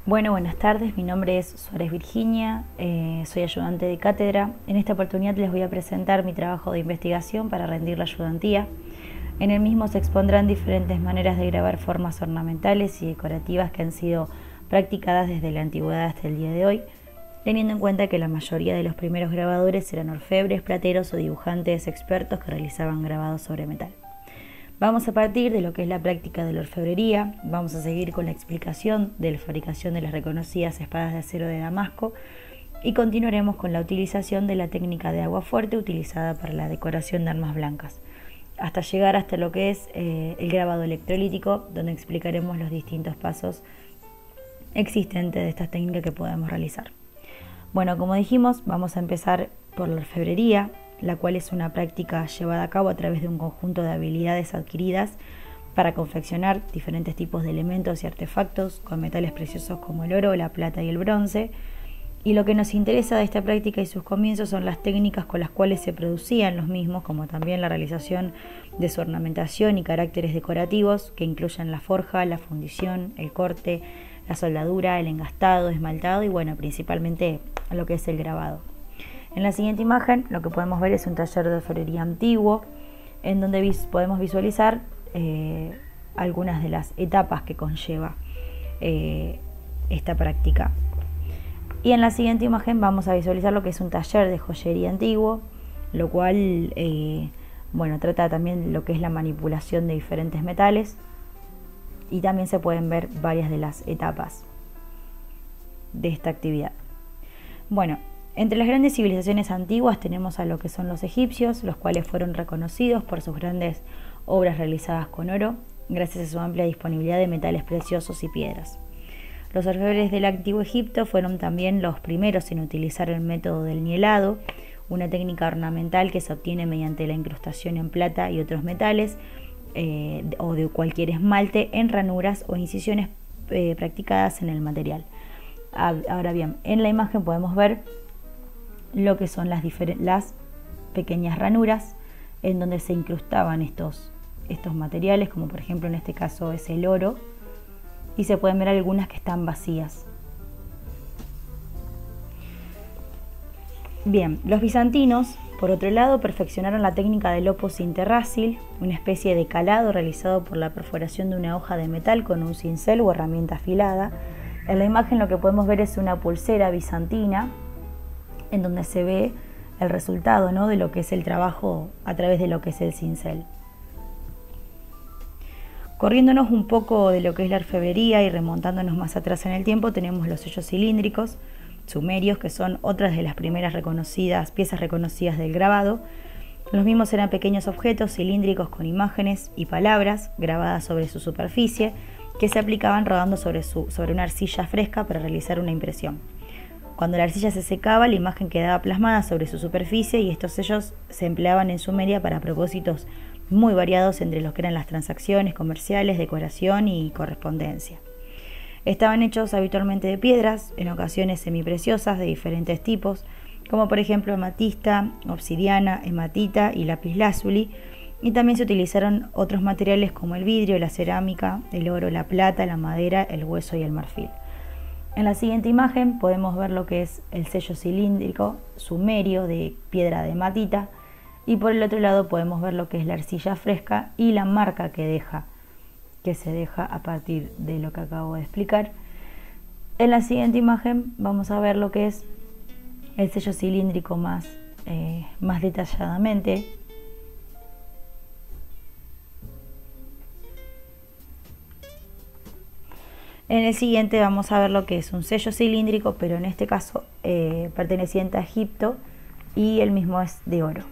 Buenas tardes, mi nombre es Suárez Virginia, soy ayudante de cátedra. En esta oportunidad les voy a presentar mi trabajo de investigación para rendir la ayudantía. En el mismo se expondrán diferentes maneras de grabar formas ornamentales y decorativas que han sido practicadas desde la antigüedad hasta el día de hoy, teniendo en cuenta que la mayoría de los primeros grabadores eran orfebres, plateros o dibujantes expertos que realizaban grabados sobre metal. Vamos a partir de lo que es la práctica de la orfebrería, vamos a seguir con la explicación de la fabricación de las reconocidas espadas de acero de Damasco y continuaremos con la utilización de la técnica de agua fuerte utilizada para la decoración de armas blancas, hasta llegar hasta lo que es el grabado electrolítico, donde explicaremos los distintos pasos existentes de esta técnica que podemos realizar. Como dijimos, vamos a empezar por la orfebrería, la cual es una práctica llevada a cabo a través de un conjunto de habilidades adquiridas para confeccionar diferentes tipos de elementos y artefactos con metales preciosos como el oro, la plata y el bronce. Y lo que nos interesa de esta práctica y sus comienzos son las técnicas con las cuales se producían los mismos, como también la realización de su ornamentación y caracteres decorativos que incluyen la forja, la fundición, el corte, la soldadura, el engastado, esmaltado y principalmente lo que es el grabado. En la siguiente imagen lo que podemos ver es un taller de orfebrería antiguo en donde podemos visualizar algunas de las etapas que conlleva esta práctica. Y en la siguiente imagen vamos a visualizar lo que es un taller de joyería antiguo, lo cual trata también lo que es la manipulación de diferentes metales y también se pueden ver varias de las etapas de esta actividad. Entre las grandes civilizaciones antiguas tenemos a lo que son los egipcios, los cuales fueron reconocidos por sus grandes obras realizadas con oro, gracias a su amplia disponibilidad de metales preciosos y piedras. Los orfebres del Antiguo Egipto fueron también los primeros en utilizar el método del nielado, una técnica ornamental que se obtiene mediante la incrustación en plata y otros metales o de cualquier esmalte en ranuras o incisiones practicadas en el material. Ahora bien, en la imagen podemos ver lo que son las pequeñas ranuras en donde se incrustaban estos materiales, como por ejemplo en este caso es el oro, y se pueden ver algunas que están vacías. Bien, los bizantinos, por otro lado, perfeccionaron la técnica del opus interrácil, una especie de calado realizado por la perforación de una hoja de metal con un cincel o herramienta afilada. En la imagen lo que podemos ver es una pulsera bizantina en donde se ve el resultado, ¿no?, de lo que es el trabajo a través de lo que es el cincel. Corriéndonos un poco de lo que es la orfebrería y remontándonos más atrás en el tiempo, tenemos los sellos cilíndricos sumerios, que son otras de las primeras piezas reconocidas del grabado. Los mismos eran pequeños objetos cilíndricos con imágenes y palabras grabadas sobre su superficie que se aplicaban rodando sobre una arcilla fresca para realizar una impresión. Cuando la arcilla se secaba, la imagen quedaba plasmada sobre su superficie y estos sellos se empleaban en Sumeria para propósitos muy variados entre los que eran las transacciones comerciales, decoración y correspondencia. Estaban hechos habitualmente de piedras, en ocasiones semipreciosas de diferentes tipos, como por ejemplo amatista, obsidiana, hematita y lapislázuli, y también se utilizaron otros materiales como el vidrio, la cerámica, el oro, la plata, la madera, el hueso y el marfil. En la siguiente imagen podemos ver lo que es el sello cilíndrico sumerio de piedra de hematita y por el otro lado podemos ver lo que es la arcilla fresca y la marca que se deja a partir de lo que acabo de explicar. En la siguiente imagen vamos a ver lo que es el sello cilíndrico más detalladamente. En el siguiente vamos a ver lo que es un sello cilíndrico, pero en este caso perteneciente a Egipto y el mismo es de oro.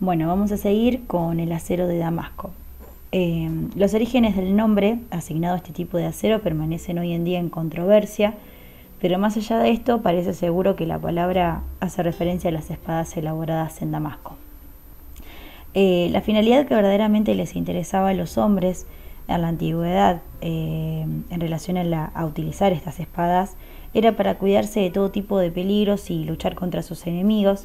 Vamos a seguir con el acero de Damasco. Los orígenes del nombre asignado a este tipo de acero permanecen hoy en día en controversia, pero más allá de esto parece seguro que la palabra hace referencia a las espadas elaboradas en Damasco. La finalidad que verdaderamente les interesaba a los hombres en la antigüedad en relación a utilizar estas espadas era para cuidarse de todo tipo de peligros y luchar contra sus enemigos,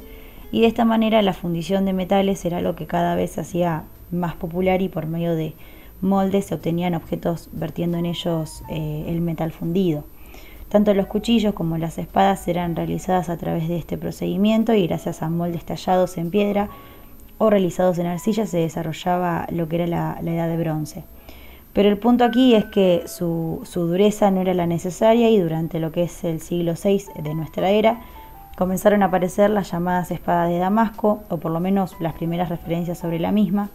y de esta manera la fundición de metales era lo que cada vez se hacía más popular y por medio de moldes se obtenían objetos vertiendo en ellos el metal fundido. Tanto los cuchillos como las espadas eran realizadas a través de este procedimiento y gracias a moldes tallados en piedra o realizados en arcilla se desarrollaba lo que era la edad de bronce. Pero el punto aquí es que su dureza no era la necesaria y durante lo que es el siglo VI de nuestra era comenzaron a aparecer las llamadas espadas de Damasco, o por lo menos las primeras referencias sobre la misma.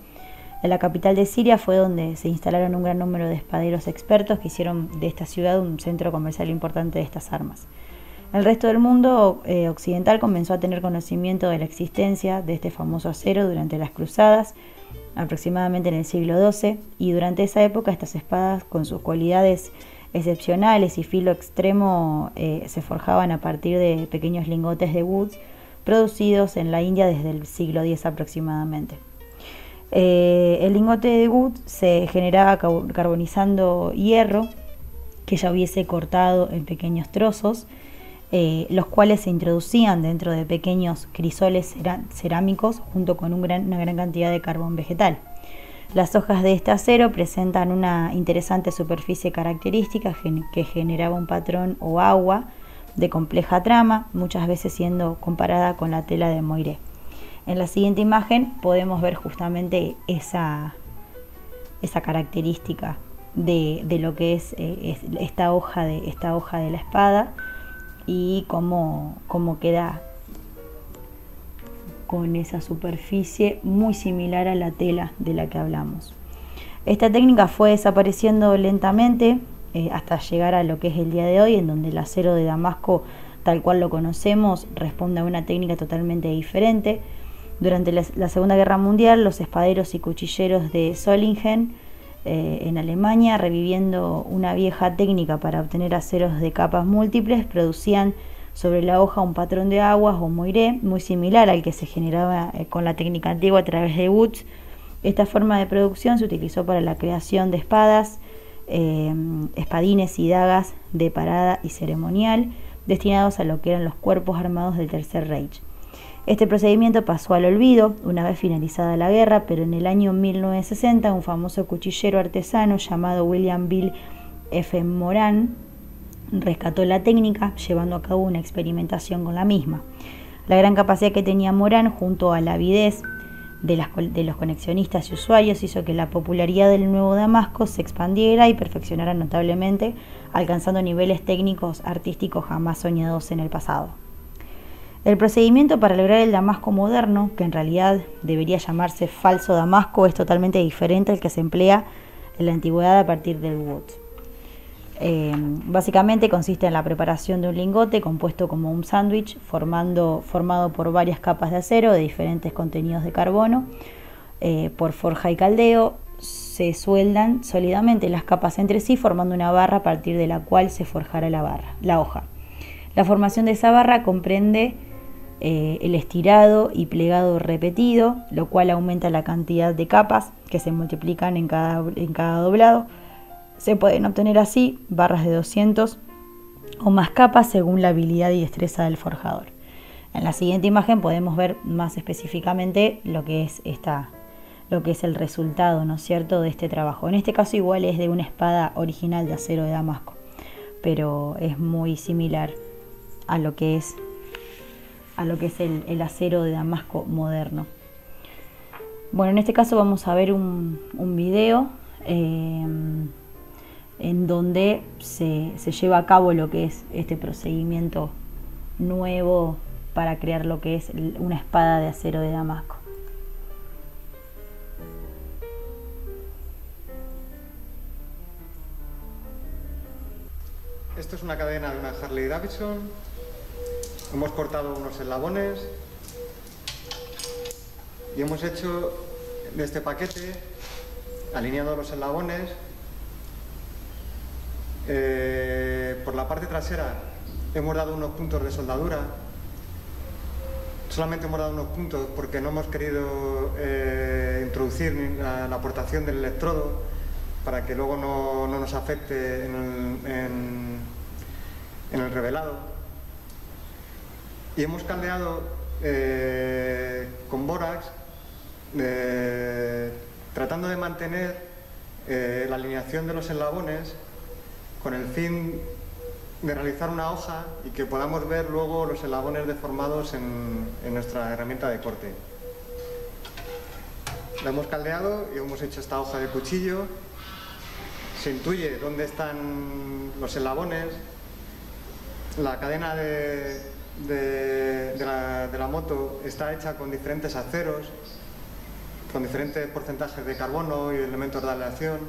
En la capital de Siria fue donde se instalaron un gran número de espaderos expertos que hicieron de esta ciudad un centro comercial importante de estas armas. El resto del mundo occidental comenzó a tener conocimiento de la existencia de este famoso acero durante las cruzadas, aproximadamente en el siglo XII, y durante esa época estas espadas, con sus cualidades excepcionales y filo extremo, se forjaban a partir de pequeños lingotes de wood producidos en la India desde el siglo X aproximadamente. El lingote de wood se generaba carbonizando hierro que ya hubiese cortado en pequeños trozos, los cuales se introducían dentro de pequeños crisoles cerámicos junto con una gran cantidad de carbón vegetal. Las hojas de este acero presentan una interesante superficie característica que generaba un patrón o agua de compleja trama, muchas veces siendo comparada con la tela de moiré. En la siguiente imagen podemos ver justamente esa característica de lo que es esta hoja de la espada y cómo queda con esa superficie muy similar a la tela de la que hablamos. Esta técnica fue desapareciendo lentamente hasta llegar a lo que es el día de hoy, en donde el acero de Damasco, tal cual lo conocemos, responde a una técnica totalmente diferente. Durante la Segunda Guerra Mundial, los espaderos y cuchilleros de Solingen, en Alemania, reviviendo una vieja técnica para obtener aceros de capas múltiples, producían sobre la hoja un patrón de aguas o moiré muy similar al que se generaba con la técnica antigua a través de woods. Esta forma de producción se utilizó para la creación de espadas, espadines y dagas de parada y ceremonial destinados a lo que eran los cuerpos armados del Tercer Reich. Este procedimiento pasó al olvido una vez finalizada la guerra, pero en el año 1960 un famoso cuchillero artesano llamado William Bill F. Moran rescató la técnica, llevando a cabo una experimentación con la misma. La gran capacidad que tenía Moran, junto a la avidez de los conexionistas y usuarios, hizo que la popularidad del nuevo Damasco se expandiera y perfeccionara notablemente, alcanzando niveles técnicos artísticos jamás soñados en el pasado. El procedimiento para lograr el Damasco moderno, que en realidad debería llamarse falso Damasco, es totalmente diferente al que se emplea en la antigüedad a partir del wood. Básicamente consiste en la preparación de un lingote compuesto como un sándwich formado por varias capas de acero de diferentes contenidos de carbono. Por forja y caldeo se sueldan sólidamente las capas entre sí formando una barra a partir de la cual se forjará la hoja. La formación de esa barra comprende el estirado y plegado repetido, lo cual aumenta la cantidad de capas que se multiplican en cada doblado. Se pueden obtener así barras de 200 o más capas según la habilidad y destreza del forjador. En la siguiente imagen podemos ver más específicamente lo que es el resultado, ¿no es cierto?, de este trabajo. En este caso igual es de una espada original de acero de Damasco, pero es muy similar a lo que es el acero de Damasco moderno. Bueno, en este caso vamos a ver un video en donde se lleva a cabo lo que es este procedimiento nuevo para crear lo que es una espada de acero de Damasco. Esto es una cadena de una Harley Davidson. Hemos cortado unos eslabones y hemos hecho de este paquete, alineando los eslabones. Por la parte trasera hemos dado unos puntos de soldadura. Solamente hemos dado unos puntos porque no hemos querido introducir la aportación del electrodo para que luego no nos afecte en el revelado. Y hemos caldeado con bórax, tratando de mantener la alineación de los eslabones con el fin de realizar una hoja y que podamos ver luego los eslabones deformados en nuestra herramienta de corte. La hemos caldeado y hemos hecho esta hoja de cuchillo. Se intuye dónde están los eslabones. La cadena de la moto está hecha con diferentes aceros, con diferentes porcentajes de carbono y elementos de aleación,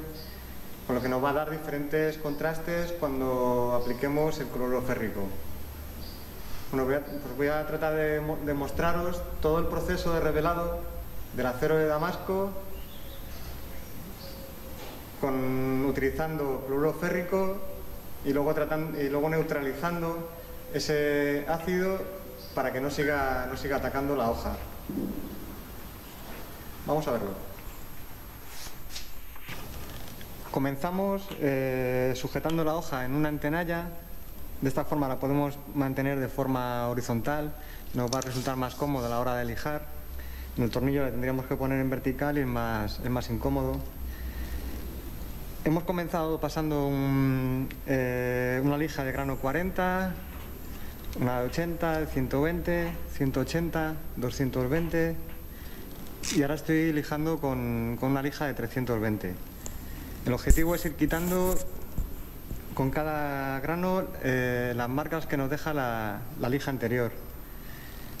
con lo que nos va a dar diferentes contrastes cuando apliquemos el cloruro férrico. Bueno, voy a tratar de mostraros todo el proceso de revelado del acero de Damasco utilizando cloruro férrico y luego neutralizando ese ácido para que no siga atacando la hoja. Vamos a verlo. Comenzamos sujetando la hoja en una entenalla. De esta forma la podemos mantener de forma horizontal, nos va a resultar más cómodo a la hora de lijar. En el tornillo le tendríamos que poner en vertical y es más incómodo. Hemos comenzado pasando una lija de grano 40, una de 80, de 120, 180, 220 y ahora estoy lijando con una lija de 320. El objetivo es ir quitando con cada grano las marcas que nos deja la lija anterior.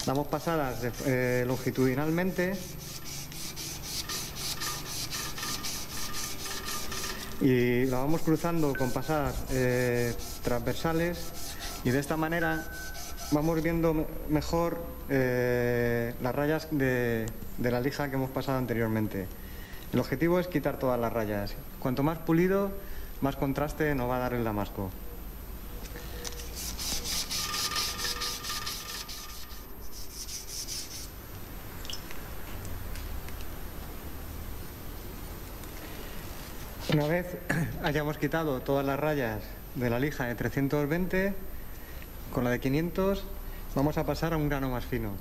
Damos pasadas longitudinalmente y la vamos cruzando con pasadas transversales y de esta manera vamos viendo mejor las rayas de la lija que hemos pasado anteriormente. El objetivo es quitar todas las rayas. Cuanto más pulido, más contraste nos va a dar el damasco. Una vez hayamos quitado todas las rayas de la lija de 320, con la de 500 vamos a pasar a un grano más fino.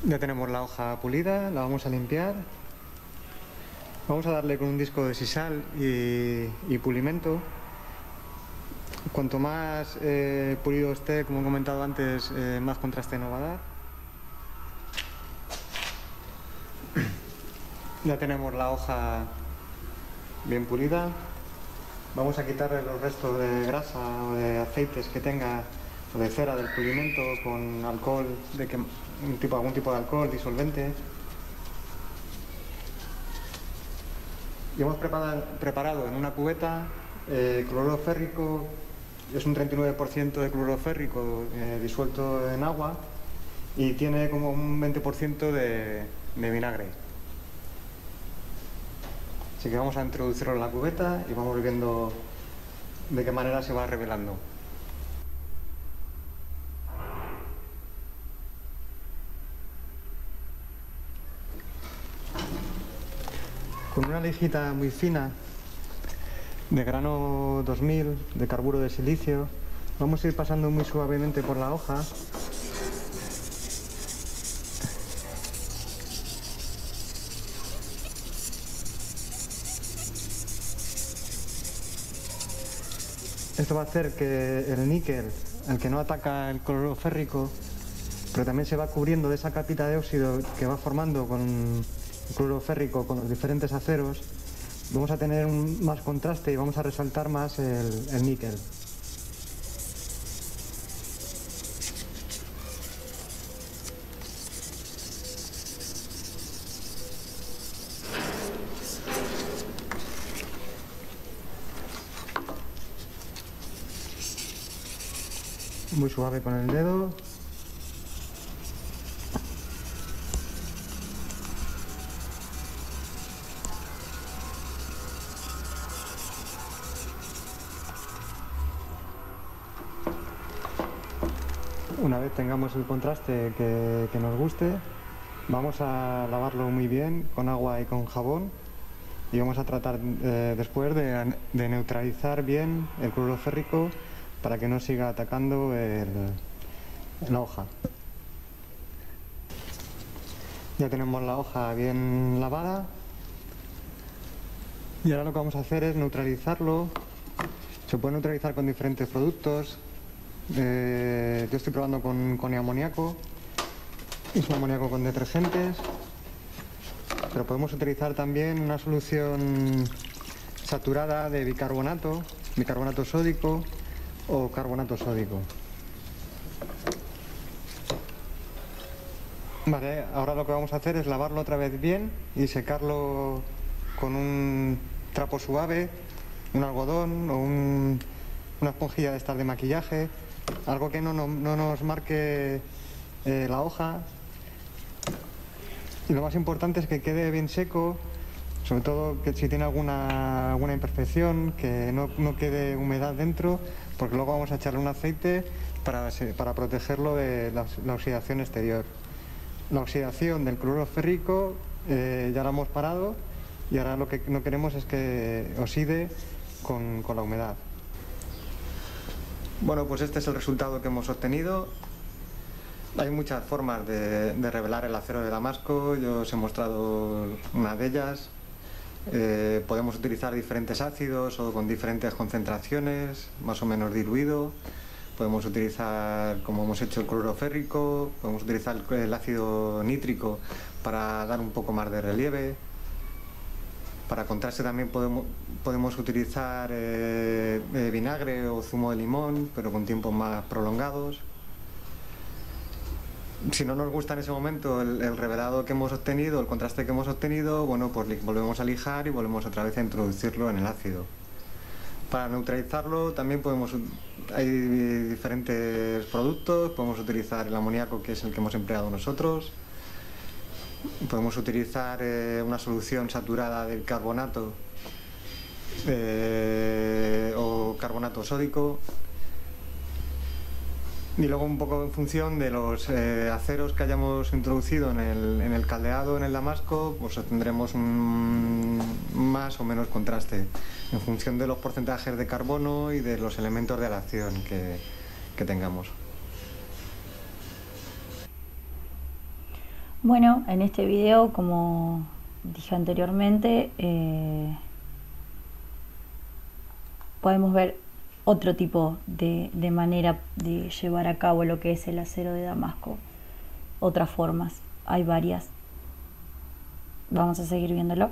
Ya tenemos la hoja pulida, la vamos a limpiar. Vamos a darle con un disco de sisal y pulimento. Cuanto más pulido esté, como he comentado antes, más contraste nos va a dar. Ya tenemos la hoja bien pulida. Vamos a quitarle los restos de grasa o de aceites que tenga o de cera del pulimento con alcohol, algún tipo de alcohol disolvente. Y hemos preparado en una cubeta cloruro férrico. Es un 39% de cloruro férrico disuelto en agua y tiene como un 20% de vinagre. Así que vamos a introducirlo en la cubeta y vamos viendo de qué manera se va revelando. Con una lijita muy fina de grano 2000 de carburo de silicio vamos a ir pasando muy suavemente por la hoja. Esto va a hacer que el níquel, el que no ataca el cloruro férrico, pero también se va cubriendo de esa capita de óxido que va formando con el cloruro férrico, con los diferentes aceros, vamos a tener más contraste y vamos a resaltar más el níquel. Muy suave con el dedo. Una vez tengamos el contraste que nos guste, vamos a lavarlo muy bien con agua y con jabón y vamos a tratar después de neutralizar bien el cloruro férrico para que no siga atacando la hoja. Ya tenemos la hoja bien lavada y ahora lo que vamos a hacer es neutralizarlo. Se puede neutralizar con diferentes productos. Yo estoy probando con amoníaco. Es un amoníaco con detergentes, pero podemos utilizar también una solución saturada de bicarbonato sódico o carbonato sódico. Vale, ahora lo que vamos a hacer es lavarlo otra vez bien y secarlo con un trapo suave, un algodón o una esponjilla de estas de maquillaje, algo que no nos marque la hoja. Y lo más importante es que quede bien seco, sobre todo que si tiene alguna imperfección, que no quede humedad dentro, porque luego vamos a echarle un aceite para protegerlo de la oxidación exterior. La oxidación del cloruro férrico ya la hemos parado y ahora lo que no queremos es que oxide con la humedad. Bueno, pues este es el resultado que hemos obtenido. Hay muchas formas de revelar el acero de Damasco, yo os he mostrado una de ellas. Podemos utilizar diferentes ácidos o con diferentes concentraciones, más o menos diluido. Podemos utilizar, como hemos hecho, el cloruro férrico, podemos utilizar el ácido nítrico para dar un poco más de relieve. Para contraste también podemos utilizar vinagre o zumo de limón, pero con tiempos más prolongados. Si no nos gusta en ese momento el revelado que hemos obtenido, el contraste que hemos obtenido, bueno, pues volvemos a lijar y volvemos otra vez a introducirlo en el ácido. Para neutralizarlo también hay diferentes productos, podemos utilizar el amoníaco, que es el que hemos empleado nosotros, podemos utilizar una solución saturada del carbonato o carbonato sódico, y luego un poco en función de los aceros que hayamos introducido en el caldeado, en el damasco, pues obtendremos más o menos contraste en función de los porcentajes de carbono y de los elementos de aleación que tengamos. Bueno, en este video, como dije anteriormente, podemos ver otro tipo de manera de llevar a cabo lo que es el acero de Damasco. Otras formas, hay varias. Vamos a seguir viéndolo.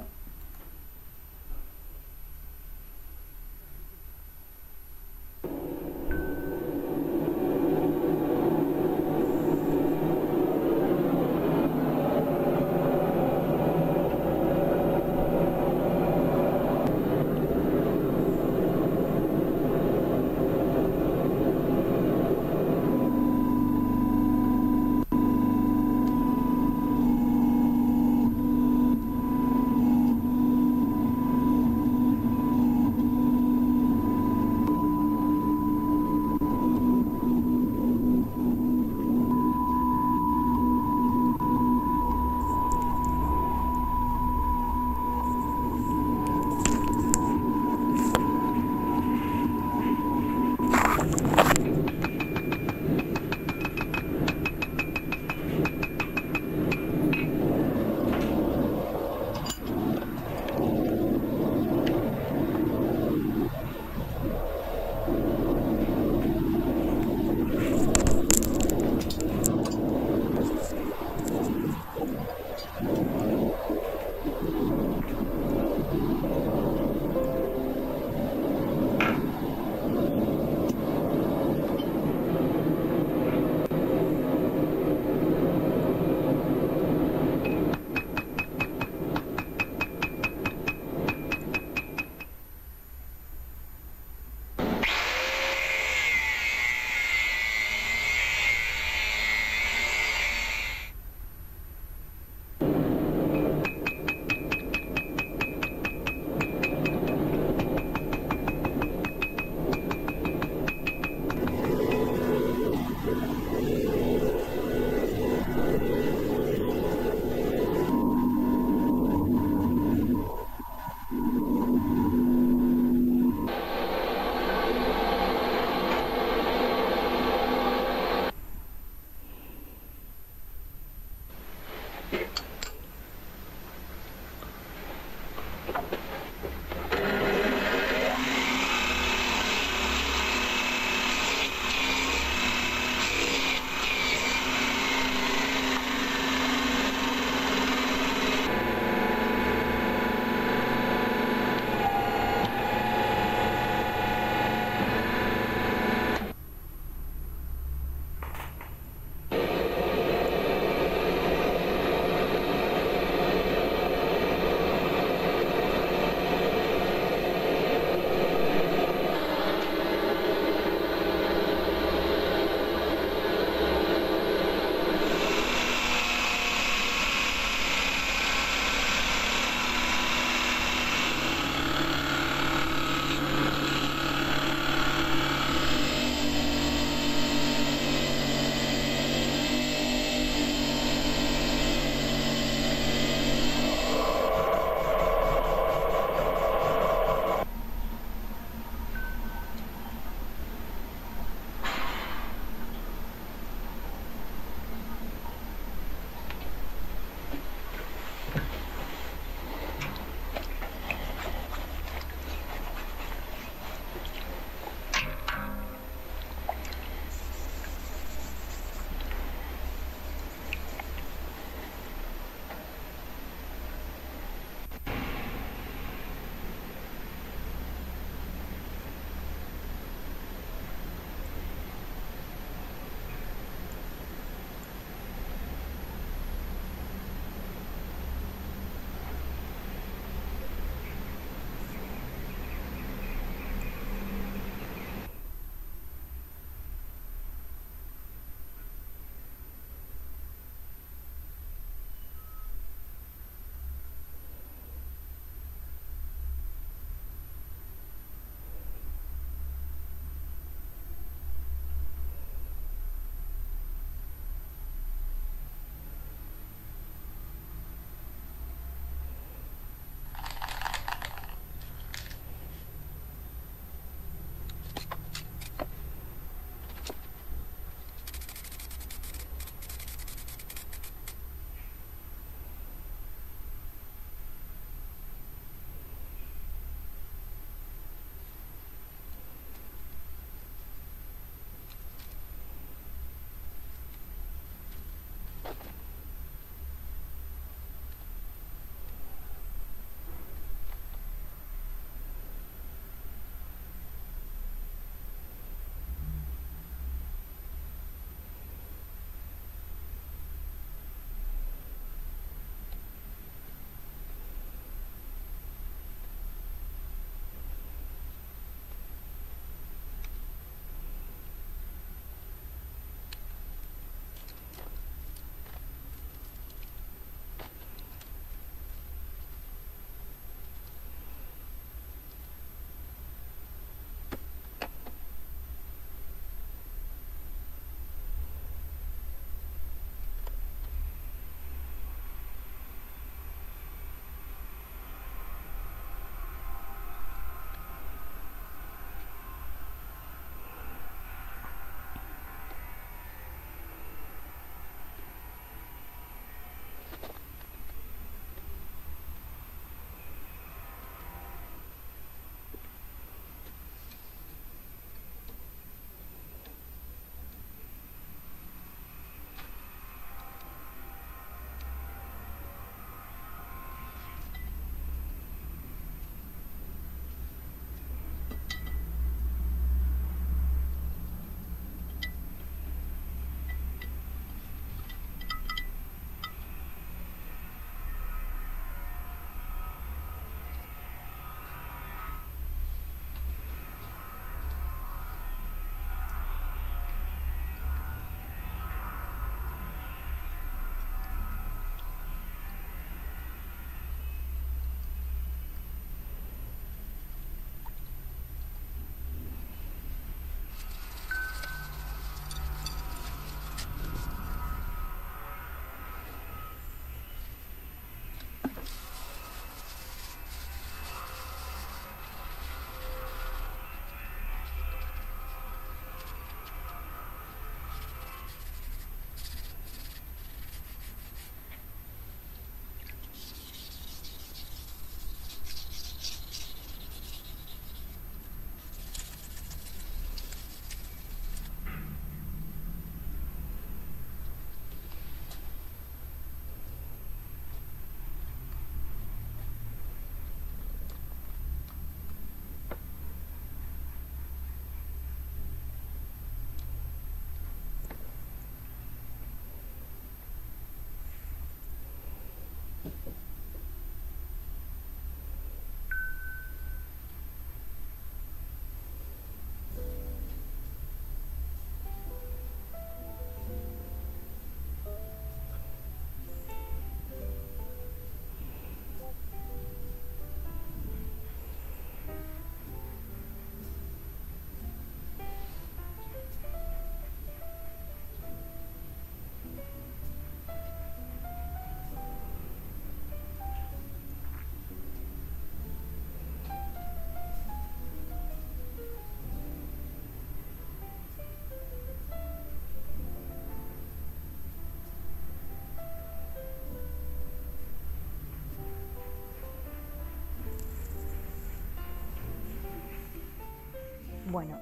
Bueno,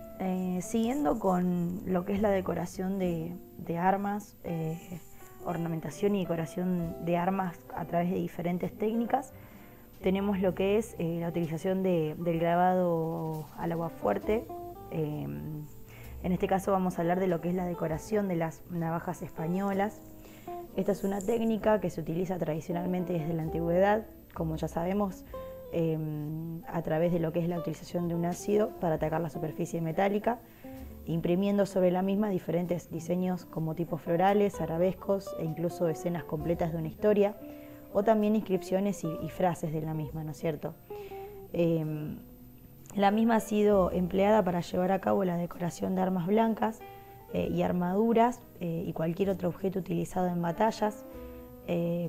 siguiendo con lo que es la decoración de armas, ornamentación y decoración de armas a través de diferentes técnicas, tenemos lo que es la utilización del grabado al agua fuerte. En este caso vamos a hablar de lo que es la decoración de las navajas españolas. Esta es una técnica que se utiliza tradicionalmente desde la antigüedad, como ya sabemos, a través de lo que es la utilización de un ácido para atacar la superficie metálica, imprimiendo sobre la misma diferentes diseños como tipos florales, arabescos e incluso escenas completas de una historia, o también inscripciones y frases de la misma, ¿no es cierto? La misma ha sido empleada para llevar a cabo la decoración de armas blancas y armaduras y cualquier otro objeto utilizado en batallas.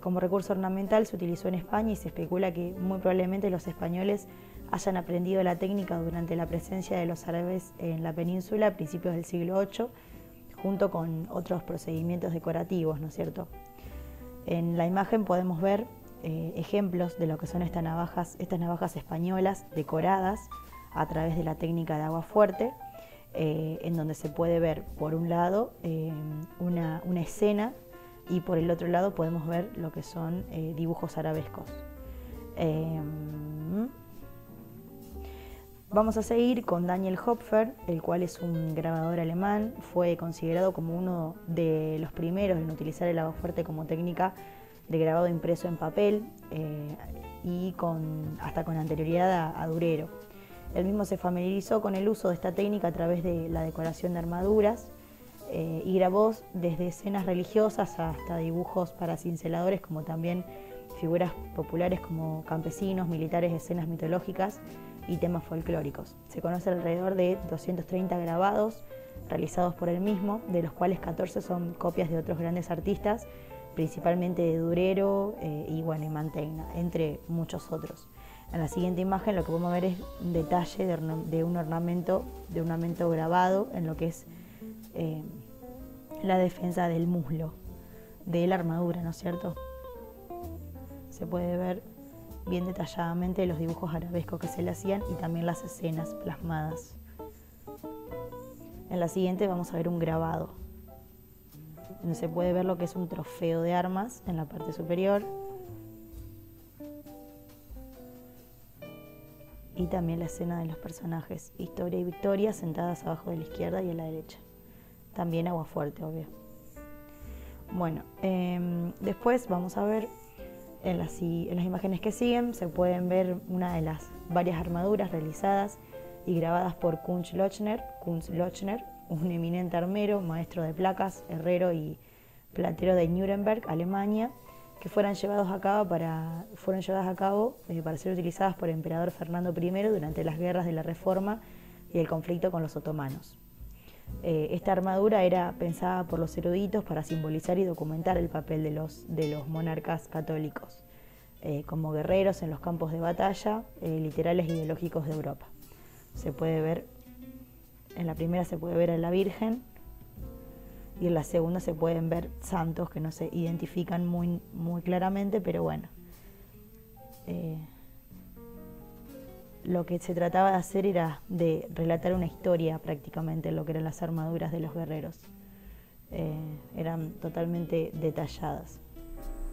Como recurso ornamental se utilizó en España y se especula que muy probablemente los españoles hayan aprendido la técnica durante la presencia de los árabes en la península a principios del siglo VIII, junto con otros procedimientos decorativos, ¿no es cierto? En la imagen podemos ver ejemplos de lo que son estas navajas españolas decoradas a través de la técnica de agua fuerte, en donde se puede ver por un lado una escena y por el otro lado podemos ver lo que son dibujos arabescos. Vamos a seguir con Daniel Hopfer, el cual es un grabador alemán. Fue considerado como uno de los primeros en utilizar el agua fuerte como técnica de grabado impreso en papel y hasta con anterioridad a Durero. Él mismo se familiarizó con el uso de esta técnica a través de la decoración de armaduras y grabó desde escenas religiosas hasta dibujos para cinceladores, como también figuras populares como campesinos, militares, escenas mitológicas y temas folclóricos. Se conoce alrededor de 230 grabados realizados por él mismo, de los cuales 14 son copias de otros grandes artistas, principalmente de Durero y Mantegna, entre muchos otros. En la siguiente imagen lo que podemos ver es un detalle de un ornamento grabado en lo que es la defensa del muslo de la armadura, ¿no es cierto? Se puede ver bien detalladamente los dibujos arabescos que se le hacían y también las escenas plasmadas. En la siguiente vamos a ver un grabado, donde se puede ver lo que es un trofeo de armas en la parte superior y también la escena de los personajes Historia y Victoria sentadas abajo de la izquierda y a la derecha. También agua fuerte, obvio. Bueno, después vamos a ver en las imágenes que siguen, se pueden ver una de las varias armaduras realizadas y grabadas por Kunz Lochner, un eminente armero, maestro de placas, herrero y platero de Nuremberg, Alemania, que fueron llevadas a cabo para ser utilizadas por el emperador Fernando I durante las guerras de la Reforma y el conflicto con los otomanos. Esta armadura era pensada por los eruditos para simbolizar y documentar el papel de los monarcas católicos como guerreros en los campos de batalla, literales e ideológicos de Europa. Se puede ver, en la primera se puede ver a la Virgen y en la segunda se pueden ver santos que no se identifican muy claramente, pero bueno. Lo que se trataba de hacer era de relatar una historia prácticamente en lo que eran las armaduras de los guerreros. Eran totalmente detalladas.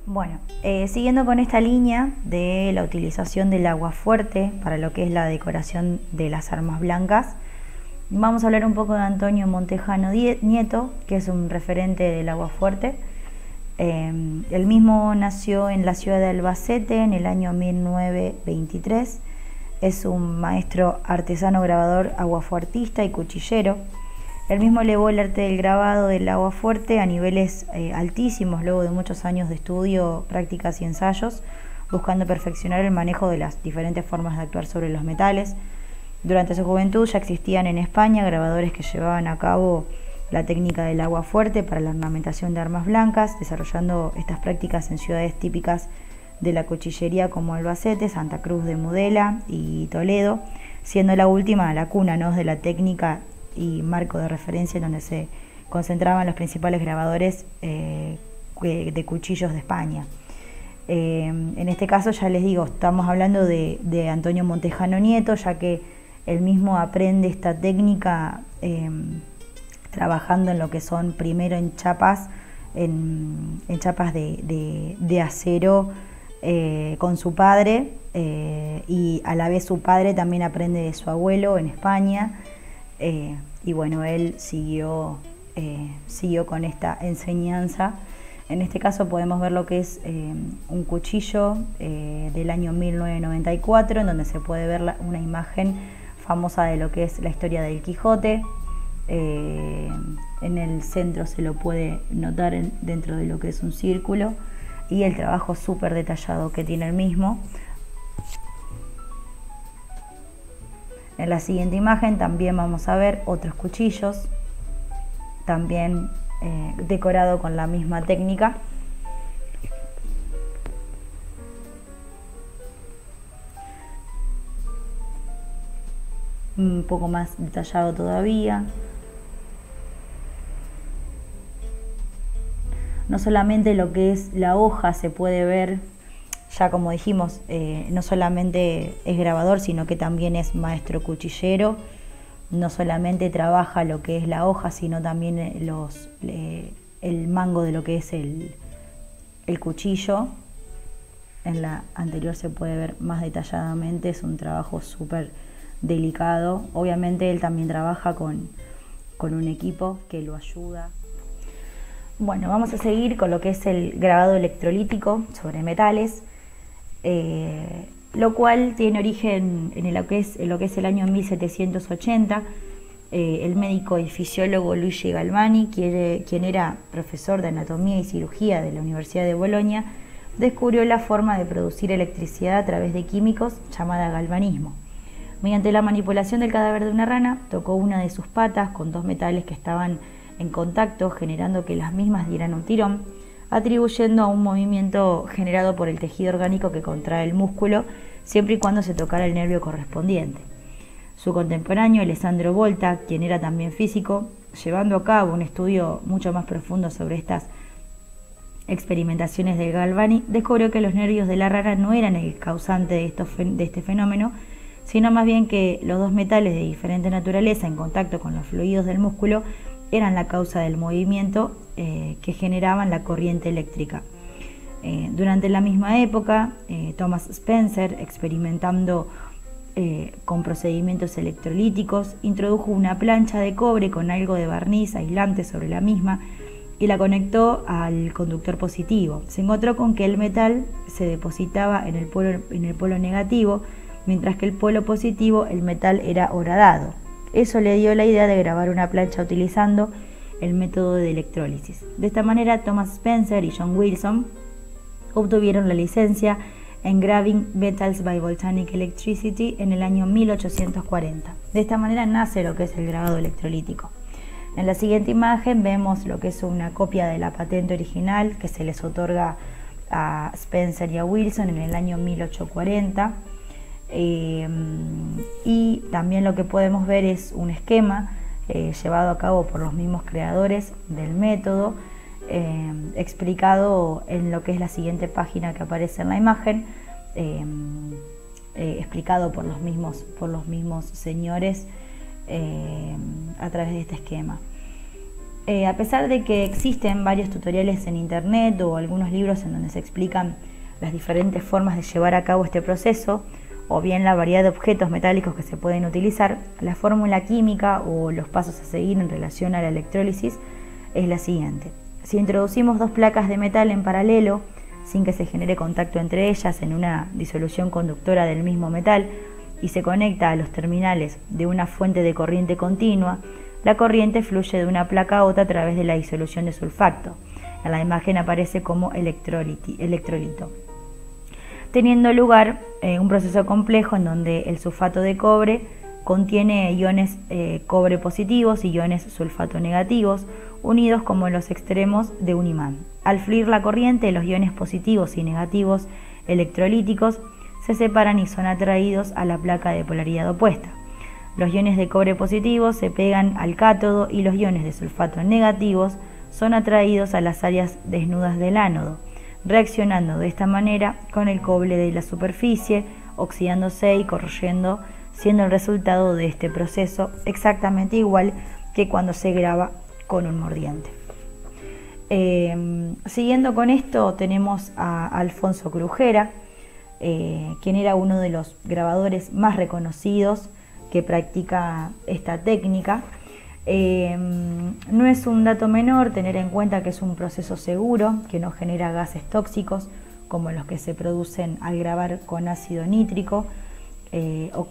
Bueno, siguiendo con esta línea de la utilización del agua fuerte para lo que es la decoración de las armas blancas, vamos a hablar un poco de Antonio Montejano Nieto, que es un referente del agua fuerte. Él mismo nació en la ciudad de Albacete en el año 1923. Es un maestro artesano grabador, aguafuertista y cuchillero. Él mismo elevó el arte del grabado del agua fuerte a niveles altísimos luego de muchos años de estudio, prácticas y ensayos, buscando perfeccionar el manejo de las diferentes formas de actuar sobre los metales. Durante su juventud ya existían en España grabadores que llevaban a cabo la técnica del agua fuerte para la ornamentación de armas blancas, desarrollando estas prácticas en ciudades típicas de la cuchillería como Albacete, Santa Cruz de Mudela y Toledo, siendo la última la cuna, ¿no?, de la técnica y marco de referencia en donde se concentraban los principales grabadores de cuchillos de España. En este caso, ya les digo, estamos hablando de Antonio Montejano Nieto, ya que Él mismo aprende esta técnica trabajando en lo que son primero en chapas de acero con su padre, y a la vez su padre también aprende de su abuelo en España, y bueno, él siguió con esta enseñanza. En este caso podemos ver lo que es un cuchillo del año 1994, en donde se puede ver una imagen famosa de lo que es la historia del Quijote. En el centro se lo puede notar dentro de lo que es un círculo, y el trabajo súper detallado que tiene el mismo. En la siguiente imagen también vamos a ver otros cuchillos, también decorado con la misma técnica. Un poco más detallado todavía. No solamente lo que es la hoja se puede ver, ya como dijimos, no solamente es grabador, sino que también es maestro cuchillero. No solamente trabaja lo que es la hoja, sino también el mango de lo que es el cuchillo. En la anterior se puede ver más detalladamente, es un trabajo súper delicado. Obviamente él también trabaja con un equipo que lo ayuda. Bueno, vamos a seguir con lo que es el grabado electrolítico sobre metales, lo cual tiene origen en lo que es el año 1780. El médico y fisiólogo Luigi Galvani, quien era profesor de anatomía y cirugía de la Universidad de Bolonia, descubrió la forma de producir electricidad a través de químicos llamada galvanismo. Mediante la manipulación del cadáver de una rana, tocó una de sus patas con dos metales que estaban en contacto, generando que las mismas dieran un tirón, atribuyendo a un movimiento generado por el tejido orgánico que contrae el músculo, siempre y cuando se tocara el nervio correspondiente. Su contemporáneo, Alessandro Volta, quien era también físico, llevando a cabo un estudio mucho más profundo sobre estas experimentaciones de Galvani, descubrió que los nervios de la rana no eran el causante de este fenómeno, sino más bien que los dos metales de diferente naturaleza en contacto con los fluidos del músculo eran la causa del movimiento que generaban la corriente eléctrica. Durante la misma época, Thomas Spencer, experimentando con procedimientos electrolíticos, introdujo una plancha de cobre con algo de barniz aislante sobre la misma y la conectó al conductor positivo. Se encontró con que el metal se depositaba en el polo negativo, mientras que el polo positivo, el metal era horadado. Eso le dio la idea de grabar una plancha utilizando el método de electrólisis. De esta manera, Thomas Spencer y John Wilson obtuvieron la licencia en Graving Metals by Volcanic Electricity en el año 1840. De esta manera nace lo que es el grabado electrolítico. En la siguiente imagen vemos lo que es una copia de la patente original que se les otorga a Spencer y a Wilson en el año 1840. Y también lo que podemos ver es un esquema llevado a cabo por los mismos creadores del método, explicado en lo que es la siguiente página que aparece en la imagen, explicado por los mismos señores a través de este esquema. A pesar de que existen varios tutoriales en internet o algunos libros en donde se explican las diferentes formas de llevar a cabo este proceso, o bien la variedad de objetos metálicos que se pueden utilizar, la fórmula química o los pasos a seguir en relación a la electrólisis es la siguiente. Si introducimos dos placas de metal en paralelo, sin que se genere contacto entre ellas en una disolución conductora del mismo metal, y se conecta a los terminales de una fuente de corriente continua, la corriente fluye de una placa a otra a través de la disolución de sulfato. En la imagen aparece como electrolito, teniendo lugar un proceso complejo en donde el sulfato de cobre contiene iones cobre positivos y iones sulfato negativos, unidos como en los extremos de un imán. Al fluir la corriente, los iones positivos y negativos electrolíticos se separan y son atraídos a la placa de polaridad opuesta. Los iones de cobre positivos se pegan al cátodo y los iones de sulfato negativos son atraídos a las áreas desnudas del ánodo, reaccionando de esta manera con el cobre de la superficie, oxidándose y corroyendo siendo el resultado de este proceso exactamente igual que cuando se graba con un mordiente. Siguiendo con esto, tenemos a Alfonso Crujera, quien era uno de los grabadores más reconocidos que practica esta técnica. No es un dato menor tener en cuenta que es un proceso seguro, que no genera gases tóxicos como los que se producen al grabar con ácido nítrico o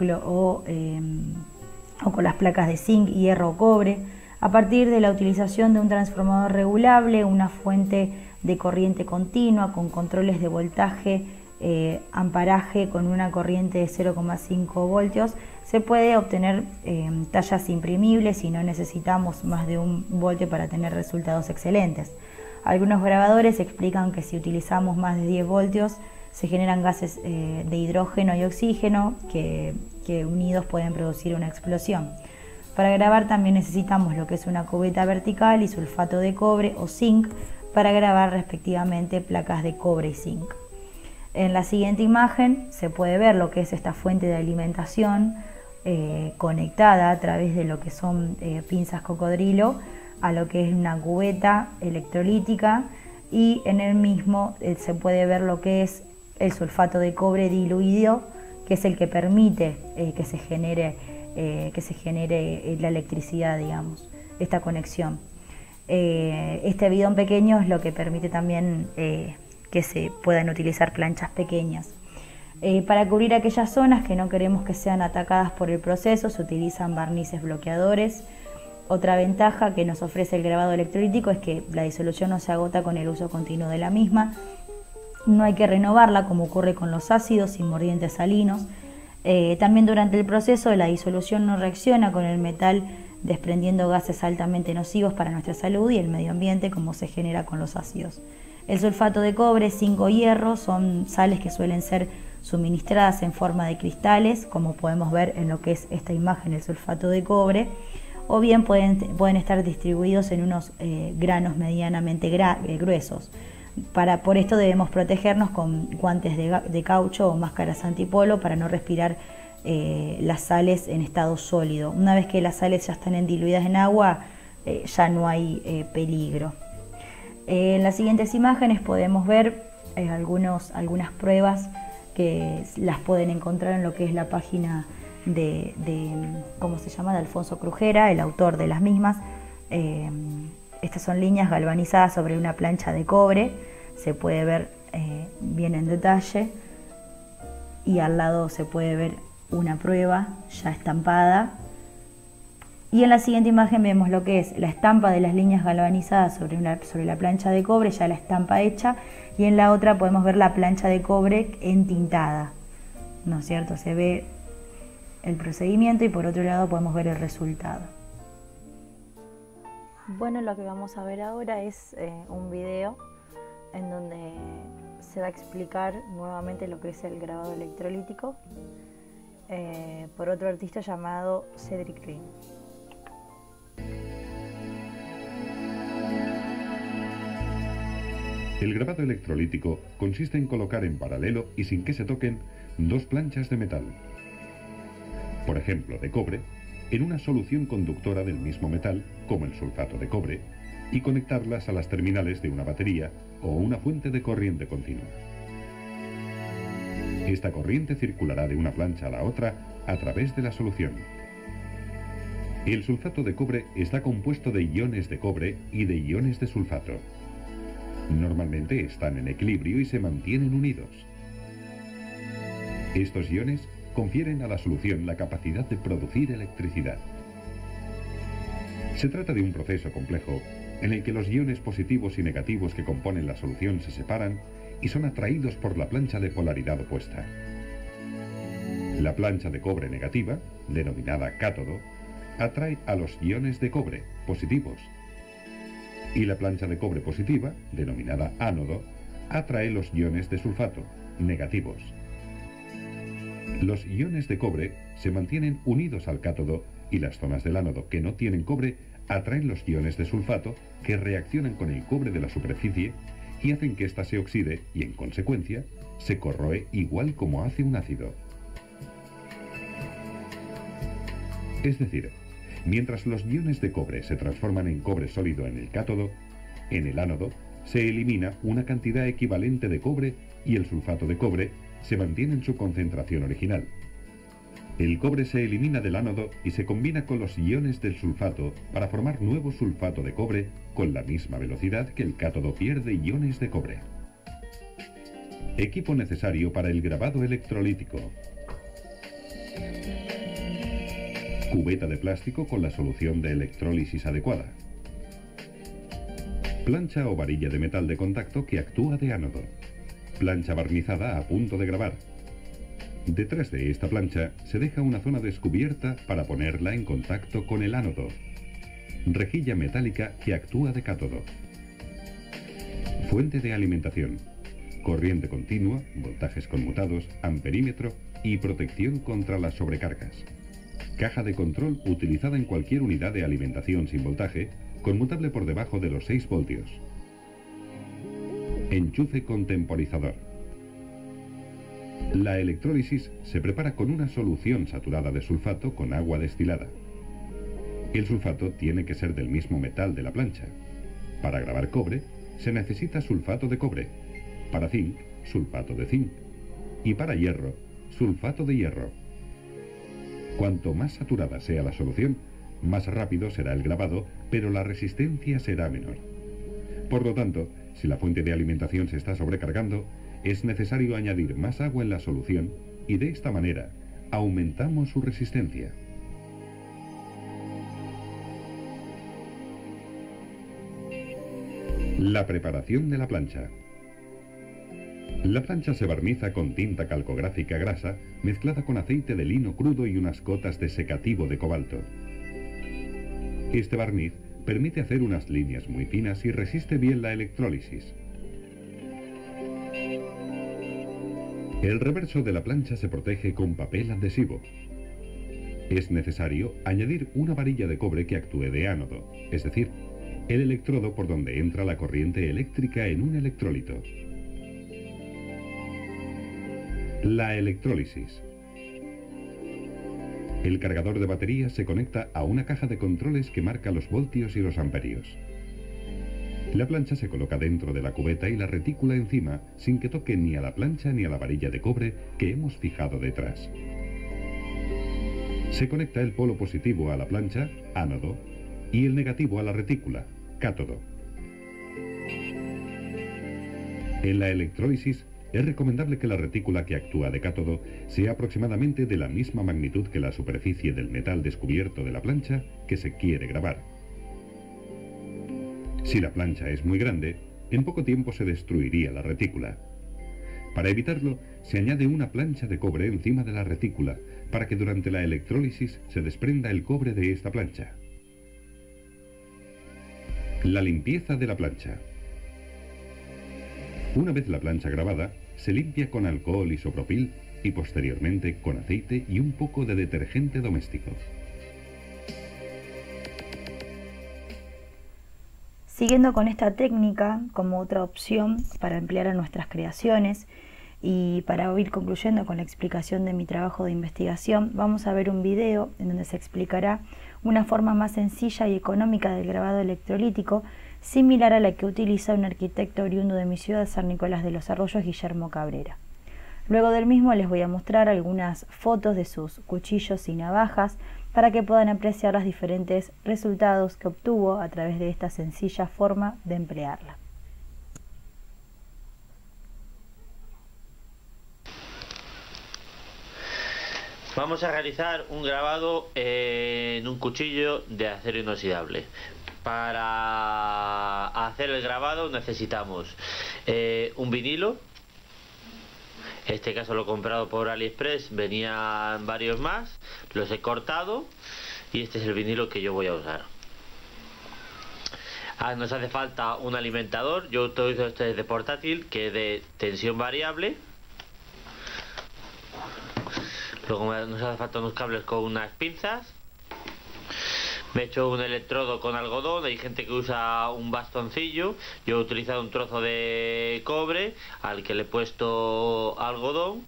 con las placas de zinc, hierro o cobre, a partir de la utilización de un transformador regulable, una fuente de corriente continua con controles de voltaje, amparaje con una corriente de 0,5 voltios, se puede obtener tallas imprimibles y no necesitamos más de 1 voltio para tener resultados excelentes. Algunos grabadores explican que si utilizamos más de 10 voltios se generan gases de hidrógeno y oxígeno que unidos pueden producir una explosión. Para grabar también necesitamos lo que es una cubeta vertical y sulfato de cobre o zinc para grabar respectivamente placas de cobre y zinc. En la siguiente imagen se puede ver lo que es esta fuente de alimentación conectada a través de lo que son pinzas cocodrilo a lo que es una cubeta electrolítica, y en el mismo se puede ver lo que es el sulfato de cobre diluido, que es el que permite que se genere la electricidad, digamos, esta conexión. Este bidón pequeño es lo que permite también que se puedan utilizar planchas pequeñas. Para cubrir aquellas zonas que no queremos que sean atacadas por el proceso, se utilizan barnices bloqueadores. Otra ventaja que nos ofrece el grabado electrolítico es que la disolución no se agota con el uso continuo de la misma. No hay que renovarla como ocurre con los ácidos y mordientes salinos. También durante el proceso la disolución no reacciona con el metal, desprendiendo gases altamente nocivos para nuestra salud y el medio ambiente como se genera con los ácidos. El sulfato de cobre, zinc o hierro son sales que suelen ser suministradas en forma de cristales, como podemos ver en lo que es esta imagen, el sulfato de cobre, o bien pueden estar distribuidos en unos granos medianamente gruesos. Por esto debemos protegernos con guantes de caucho o máscaras antipolo para no respirar las sales en estado sólido. Una vez que las sales ya están diluidas en agua, ya no hay peligro. En las siguientes imágenes podemos ver algunas pruebas que las pueden encontrar en lo que es la página de Alfonso Crujera, el autor de las mismas. Estas son líneas galvanizadas sobre una plancha de cobre, se puede ver bien en detalle, y al lado se puede ver una prueba ya estampada. Y en la siguiente imagen vemos lo que es la estampa de las líneas galvanizadas sobre la plancha de cobre, ya la estampa hecha, y en la otra podemos ver la plancha de cobre entintada, ¿no es cierto? Se ve el procedimiento y por otro lado podemos ver el resultado. Bueno, lo que vamos a ver ahora es un video en donde se va a explicar nuevamente lo que es el grabado electrolítico por otro artista llamado Cedric Green. El grabado electrolítico consiste en colocar en paralelo y sin que se toquen dos planchas de metal, por ejemplo de cobre, en una solución conductora del mismo metal, como el sulfato de cobre, y conectarlas a las terminales de una batería o una fuente de corriente continua. Esta corriente circulará de una plancha a la otra a través de la solución. El sulfato de cobre está compuesto de iones de cobre y de iones de sulfato. Normalmente están en equilibrio y se mantienen unidos. Estos iones confieren a la solución la capacidad de producir electricidad. Se trata de un proceso complejo en el que los iones positivos y negativos que componen la solución se separan y son atraídos por la plancha de polaridad opuesta. La plancha de cobre negativa, denominada cátodo, atrae a los iones de cobre positivos, y la plancha de cobre positiva, denominada ánodo, atrae los iones de sulfato negativos. Los iones de cobre se mantienen unidos al cátodo y las zonas del ánodo que no tienen cobre atraen los iones de sulfato que reaccionan con el cobre de la superficie y hacen que ésta se oxide y, en consecuencia, se corroe igual como hace un ácido. Es decir, mientras los iones de cobre se transforman en cobre sólido en el cátodo, en el ánodo se elimina una cantidad equivalente de cobre y el sulfato de cobre se mantiene en su concentración original. El cobre se elimina del ánodo y se combina con los iones del sulfato para formar nuevo sulfato de cobre con la misma velocidad que el cátodo pierde iones de cobre. Equipo necesario para el grabado electrolítico. Cubeta de plástico con la solución de electrólisis adecuada. Plancha o varilla de metal de contacto que actúa de ánodo. Plancha barnizada a punto de grabar. Detrás de esta plancha se deja una zona descubierta para ponerla en contacto con el ánodo. Rejilla metálica que actúa de cátodo. Fuente de alimentación. Corriente continua, voltajes conmutados, amperímetro y protección contra las sobrecargas. Caja de control utilizada en cualquier unidad de alimentación sin voltaje, conmutable por debajo de los 6 voltios. Enchufe con temporizador. La electrólisis se prepara con una solución saturada de sulfato con agua destilada. El sulfato tiene que ser del mismo metal de la plancha. Para grabar cobre, se necesita sulfato de cobre. Para zinc, sulfato de zinc. Y para hierro, sulfato de hierro. Cuanto más saturada sea la solución, más rápido será el grabado, pero la resistencia será menor. Por lo tanto, si la fuente de alimentación se está sobrecargando, es necesario añadir más agua en la solución y de esta manera aumentamos su resistencia. La preparación de la plancha. La plancha se barniza con tinta calcográfica grasa mezclada con aceite de lino crudo y unas gotas de secativo de cobalto. Este barniz permite hacer unas líneas muy finas y resiste bien la electrólisis. El reverso de la plancha se protege con papel adhesivo. Es necesario añadir una varilla de cobre que actúe de ánodo, es decir, el electrodo por donde entra la corriente eléctrica en un electrolito. La electrólisis. El cargador de batería se conecta a una caja de controles que marca los voltios y los amperios. La plancha se coloca dentro de la cubeta y la retícula encima sin que toque ni a la plancha ni a la varilla de cobre que hemos fijado detrás. Se conecta el polo positivo a la plancha, ánodo, y el negativo a la retícula, cátodo. En la electrólisis es recomendable que la retícula que actúa de cátodo sea aproximadamente de la misma magnitud que la superficie del metal descubierto de la plancha que se quiere grabar. Si la plancha es muy grande, en poco tiempo se destruiría la retícula. Para evitarlo, se añade una plancha de cobre encima de la retícula para que durante la electrólisis se desprenda el cobre de esta plancha. La limpieza de la plancha. Una vez la plancha grabada, se limpia con alcohol isopropil y posteriormente con aceite y un poco de detergente doméstico. Siguiendo con esta técnica como otra opción para emplear en nuestras creaciones y para ir concluyendo con la explicación de mi trabajo de investigación, vamos a ver un video en donde se explicará una forma más sencilla y económica del grabado electrolítico, similar a la que utiliza un arquitecto oriundo de mi ciudad, San Nicolás de los Arroyos, Guillermo Cabrera. Luego del mismo les voy a mostrar algunas fotos de sus cuchillos y navajas para que puedan apreciar los diferentes resultados que obtuvo a través de esta sencilla forma de emplearla. Vamos a realizar un grabado en un cuchillo de acero inoxidable. Para hacer el grabado necesitamos un vinilo. En este caso lo he comprado por AliExpress, venían varios más, los he cortado y este es el vinilo que yo voy a usar. Nos hace falta un alimentador, yo utilizo este de portátil que es de tensión variable. Luego nos hace falta unos cables con unas pinzas. Me he hecho un electrodo con algodón, hay gente que usa un bastoncillo, yo he utilizado un trozo de cobre al que le he puesto algodón.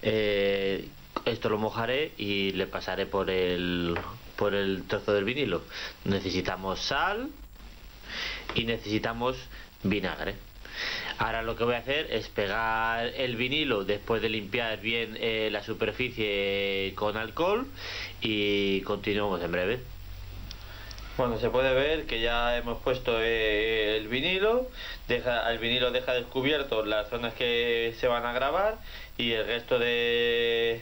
Esto lo mojaré y le pasaré por el por el trozo del vinilo. Necesitamos sal y necesitamos vinagre. Ahora lo que voy a hacer es pegar el vinilo después de limpiar bien la superficie con alcohol, y continuamos en breve. Bueno, se puede ver que ya hemos puesto el vinilo. El vinilo deja descubierto las zonas que se van a grabar, y el resto del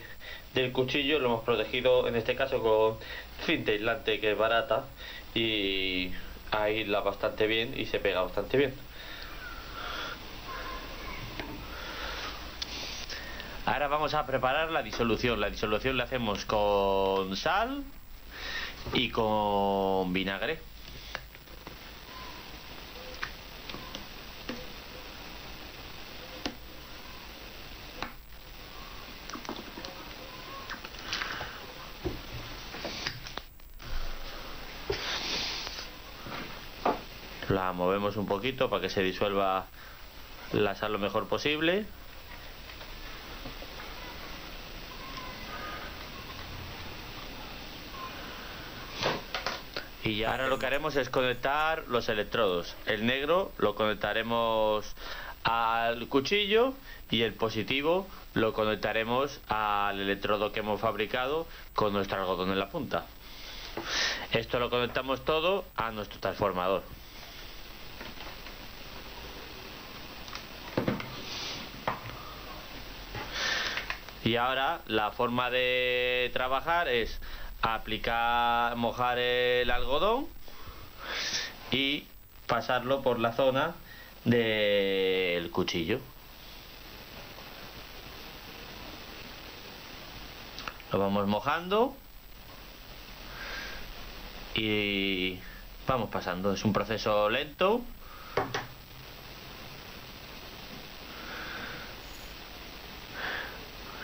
cuchillo lo hemos protegido, en este caso con cinta aislante, que es barata y aísla bastante bien y se pega bastante bien. Ahora vamos a preparar la disolución. La disolución la hacemos con sal y con vinagre. La movemos un poquito para que se disuelva la sal lo mejor posible. Y ahora lo que haremos es conectar los electrodos. El negro lo conectaremos al cuchillo y el positivo lo conectaremos al electrodo que hemos fabricado con nuestro algodón en la punta. Esto lo conectamos todo a nuestro transformador. Y ahora la forma de trabajar es mojar el algodón y pasarlo por la zona del cuchillo. Lo vamos mojando y vamos pasando. Es un proceso lento.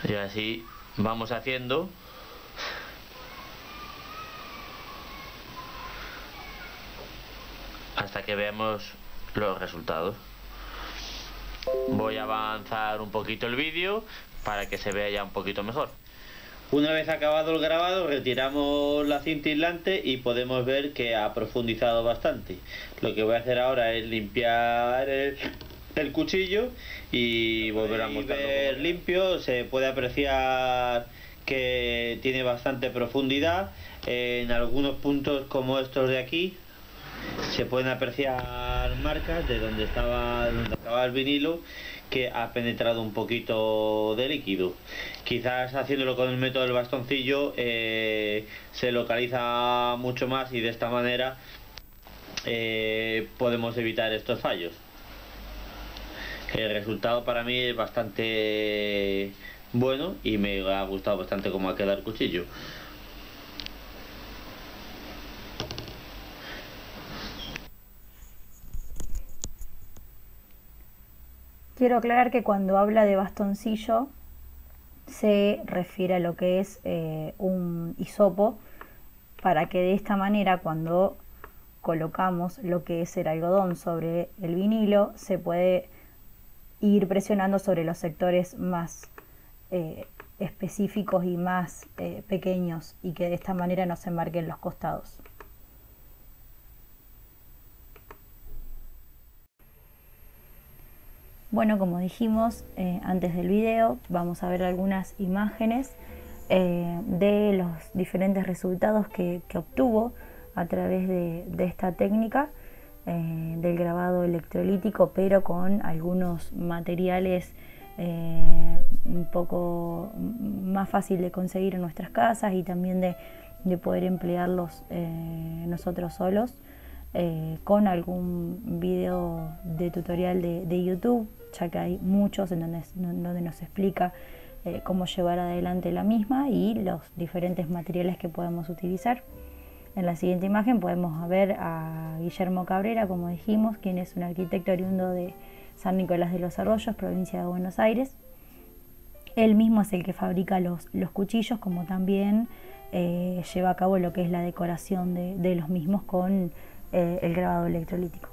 Y así vamos haciendo hasta que veamos los resultados. Voy a avanzar un poquito el vídeo para que se vea ya un poquito mejor. Una vez acabado el grabado, retiramos la cinta aislante y podemos ver que ha profundizado bastante. Lo que voy a hacer ahora es limpiar el cuchillo y volver a mostrarlo. Limpio, se puede apreciar que tiene bastante profundidad. En algunos puntos, como estos de aquí, se pueden apreciar marcas de donde acababa el vinilo, que ha penetrado un poquito de líquido. Quizás haciéndolo con el método del bastoncillo se localiza mucho más, y de esta manera podemos evitar estos fallos. El resultado para mí es bastante bueno y me ha gustado bastante cómo ha quedado el cuchillo. Quiero aclarar que cuando habla de bastoncillo se refiere a lo que es un hisopo, para que de esta manera, cuando colocamos lo que es el algodón sobre el vinilo, se puede ir presionando sobre los sectores más específicos y más pequeños, y que de esta manera no se marquen los costados. Bueno, como dijimos antes del video, vamos a ver algunas imágenes de los diferentes resultados que obtuvo a través de esta técnica del grabado electrolítico, pero con algunos materiales un poco más fácil de conseguir en nuestras casas, y también de poder emplearlos nosotros solos, con algún video de tutorial de YouTube, ya que hay muchos en donde nos explica cómo llevar adelante la misma y los diferentes materiales que podemos utilizar. En la siguiente imagen podemos ver a Guillermo Cabrera, como dijimos, quien es un arquitecto oriundo de San Nicolás de los Arroyos, provincia de Buenos Aires. Él mismo es el que fabrica los cuchillos, como también lleva a cabo lo que es la decoración de los mismos con el grabado electrolítico.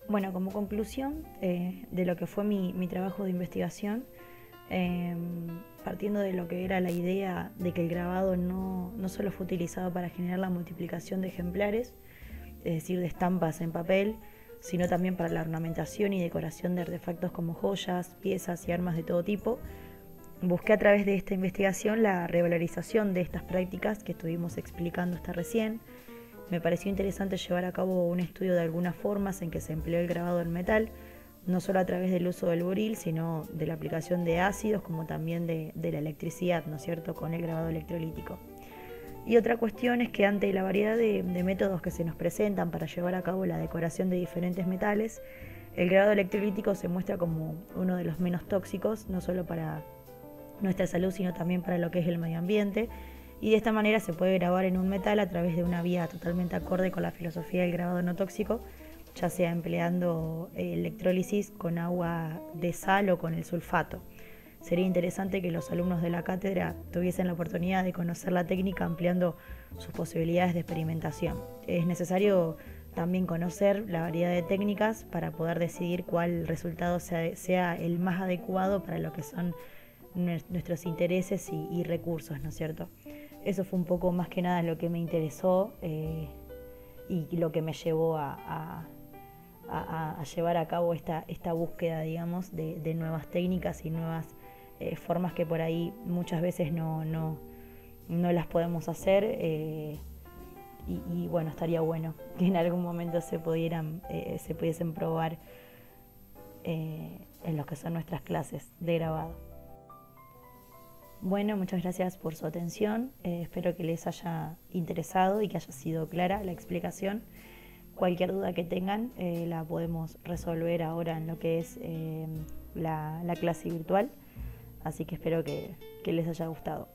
Bueno, como conclusión de lo que fue mi trabajo de investigación, partiendo de lo que era la idea de que el grabado no solo fue utilizado para generar la multiplicación de ejemplares, es decir, de estampas en papel, sino también para la ornamentación y decoración de artefactos como joyas, piezas y armas de todo tipo, busqué a través de esta investigación la revalorización de estas prácticas que estuvimos explicando hasta recién. Me pareció interesante llevar a cabo un estudio de algunas formas en que se empleó el grabado en metal, no solo a través del uso del buril, sino de la aplicación de ácidos, como también de la electricidad, ¿no es cierto?, con el grabado electrolítico. Y otra cuestión es que ante la variedad de métodos que se nos presentan para llevar a cabo la decoración de diferentes metales, el grabado electrolítico se muestra como uno de los menos tóxicos, no solo para nuestra salud, sino también para lo que es el medio ambiente. Y de esta manera se puede grabar en un metal a través de una vía totalmente acorde con la filosofía del grabado no tóxico, ya sea empleando electrólisis con agua de sal o con el sulfato. Sería interesante que los alumnos de la cátedra tuviesen la oportunidad de conocer la técnica ampliando sus posibilidades de experimentación. Es necesario también conocer la variedad de técnicas para poder decidir cuál resultado sea el más adecuado para lo que son nuestros intereses y recursos, ¿no es cierto? Eso fue un poco más que nada lo que me interesó y lo que me llevó a llevar a cabo esta búsqueda, digamos, de nuevas técnicas y nuevas formas que por ahí muchas veces no las podemos hacer y bueno, estaría bueno que en algún momento se pudiesen probar en lo que son nuestras clases de grabado. Bueno, muchas gracias por su atención, espero que les haya interesado y que haya sido clara la explicación. Cualquier duda que tengan la podemos resolver ahora en lo que es la clase virtual, así que espero que les haya gustado.